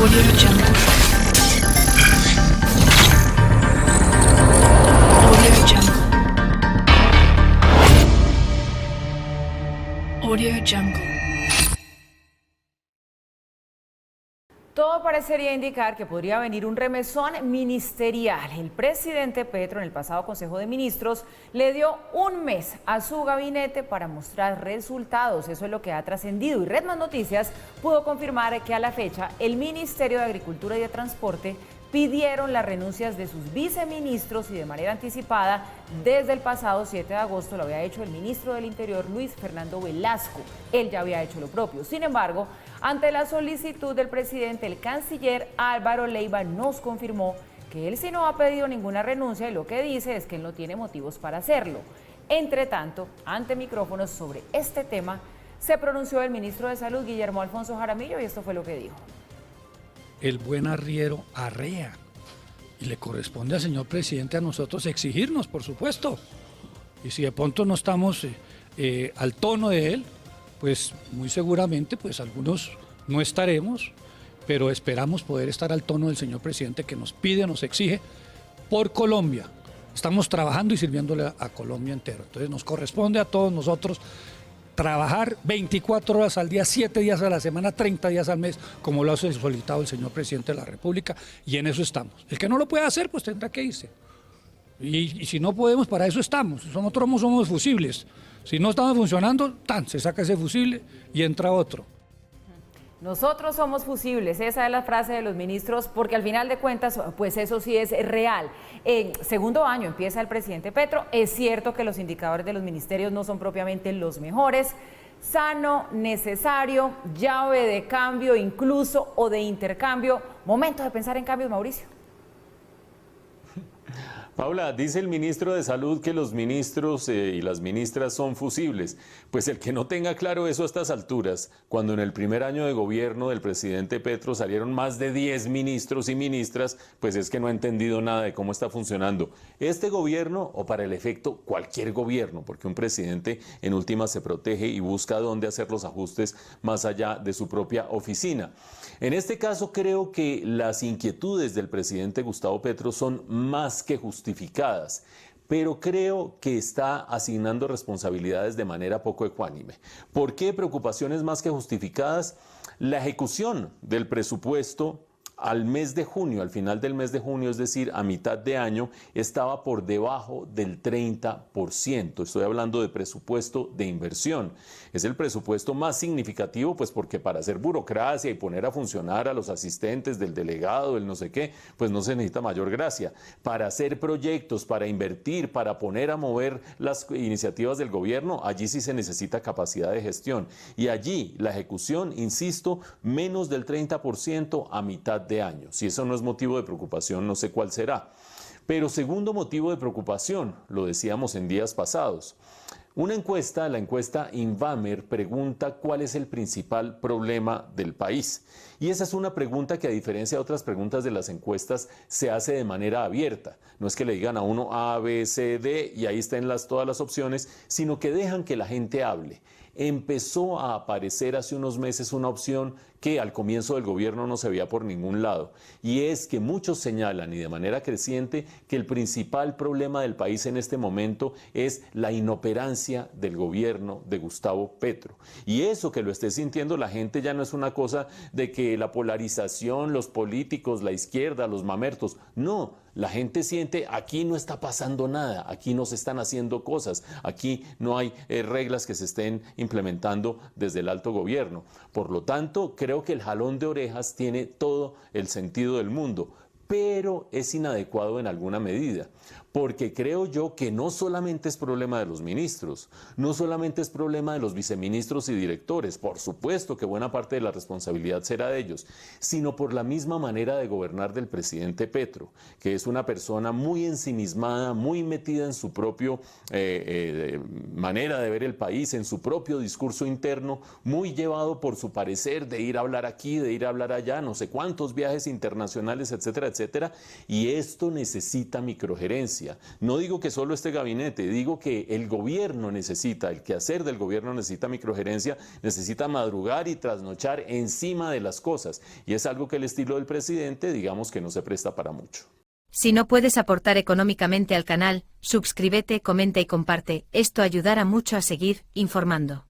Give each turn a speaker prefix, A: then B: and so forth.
A: Audio Jungle. Audio Jungle. Audio Jungle.
B: Todo parecería indicar que podría venir un remesón ministerial. El presidente Petro en el pasado Consejo de Ministros le dio un mes a su gabinete para mostrar resultados. Eso es lo que ha trascendido y Red Más Noticias pudo confirmar que a la fecha el Ministerio de Agricultura y de Transporte pidieron las renuncias de sus viceministros y de manera anticipada desde el pasado 7 de agosto lo había hecho el ministro del Interior Luis Fernando Velasco. Él ya había hecho lo propio. Sin embargo, ante la solicitud del presidente, el canciller Álvaro Leiva nos confirmó que él sí no ha pedido ninguna renuncia y lo que dice es que él no tiene motivos para hacerlo. Entre tanto, ante micrófonos sobre este tema, se pronunció el ministro de Salud Guillermo Alfonso Jaramillo y esto fue lo que dijo.
C: El buen arriero arrea y le corresponde al señor presidente a nosotros exigirnos, por supuesto. Y si de pronto no estamos al tono de él, pues muy seguramente pues algunos no estaremos, pero esperamos poder estar al tono del señor presidente que nos pide, nos exige por Colombia. Estamos trabajando y sirviéndole a Colombia entero. Entonces nos corresponde a todos nosotros trabajar 24 horas al día, 7 días a la semana, 30 días al mes, como lo ha solicitado el señor presidente de la República, y en eso estamos. El que no lo pueda hacer, pues tendrá que irse. Y si no podemos, para eso estamos. Nosotros somos fusibles. Si no estamos funcionando, se saca ese fusible y entra otro.
B: Nosotros somos fusibles, esa es la frase de los ministros, porque al final de cuentas, pues eso sí es real. En segundo año empieza el presidente Petro, es cierto que los indicadores de los ministerios no son propiamente los mejores, sano, necesario, llave de cambio incluso o de intercambio. Momento de pensar en cambios, Mauricio.
D: Paula, dice el ministro de Salud que los ministros y las ministras son fusibles. Pues el que no tenga claro eso a estas alturas, cuando en el primer año de gobierno del presidente Petro salieron más de 10 ministros y ministras, pues es que no ha entendido nada de cómo está funcionando este gobierno o para el efecto cualquier gobierno, porque un presidente en última se protege y busca dónde hacer los ajustes más allá de su propia oficina. En este caso creo que las inquietudes del presidente Gustavo Petro son más que justificadas, pero creo que está asignando responsabilidades de manera poco ecuánime. ¿Por qué preocupaciones más que justificadas? La ejecución del presupuesto al mes de junio, al final del mes de junio, es decir, a mitad de año, estaba por debajo del 30%. Estoy hablando de presupuesto de inversión. Es el presupuesto más significativo, pues porque para hacer burocracia y poner a funcionar a los asistentes del delegado, del no sé qué, pues no se necesita mayor gracia. Para hacer proyectos, para invertir, para poner a mover las iniciativas del gobierno, allí sí se necesita capacidad de gestión. Y allí la ejecución, insisto, menos del 30% a mitad de año. Si eso no es motivo de preocupación, no sé cuál será. Pero segundo motivo de preocupación, lo decíamos en días pasados. Una encuesta, la encuesta Invamer, pregunta cuál es el principal problema del país. Y esa es una pregunta que, a diferencia de otras preguntas de las encuestas, se hace de manera abierta. No es que le digan a uno A, B, C, D y ahí estén todas las opciones, sino que dejan que la gente hable. Empezó a aparecer hace unos meses una opción que al comienzo del gobierno no se veía por ningún lado, y es que muchos señalan, y de manera creciente, que el principal problema del país en este momento es la inoperancia del gobierno de Gustavo Petro. Y eso que lo esté sintiendo la gente ya no es una cosa de que la polarización, los políticos, la izquierda, los mamertos, no. La gente siente, aquí no está pasando nada, aquí no se están haciendo cosas, aquí no hay reglas que se estén implementando desde el alto gobierno. Por lo tanto, creo que el jalón de orejas tiene todo el sentido del mundo, pero es inadecuado en alguna medida. Porque creo yo que no solamente es problema de los ministros, no solamente es problema de los viceministros y directores, por supuesto que buena parte de la responsabilidad será de ellos, sino por la misma manera de gobernar del presidente Petro, que es una persona muy ensimismada, muy metida en su propia manera de ver el país, en su propio discurso interno, muy llevado por su parecer de ir a hablar aquí, de ir a hablar allá, no sé cuántos viajes internacionales, etcétera, etcétera, y esto necesita microgerencia. microgerencia. No digo que solo este gabinete, digo que el gobierno necesita, el quehacer del gobierno necesita microgerencia, necesita madrugar y trasnochar encima de las cosas. Y es algo que el estilo del presidente, digamos que no se presta para mucho.
E: Si no puedes aportar económicamente al canal, suscríbete, comenta y comparte. Esto ayudará mucho a seguir informando.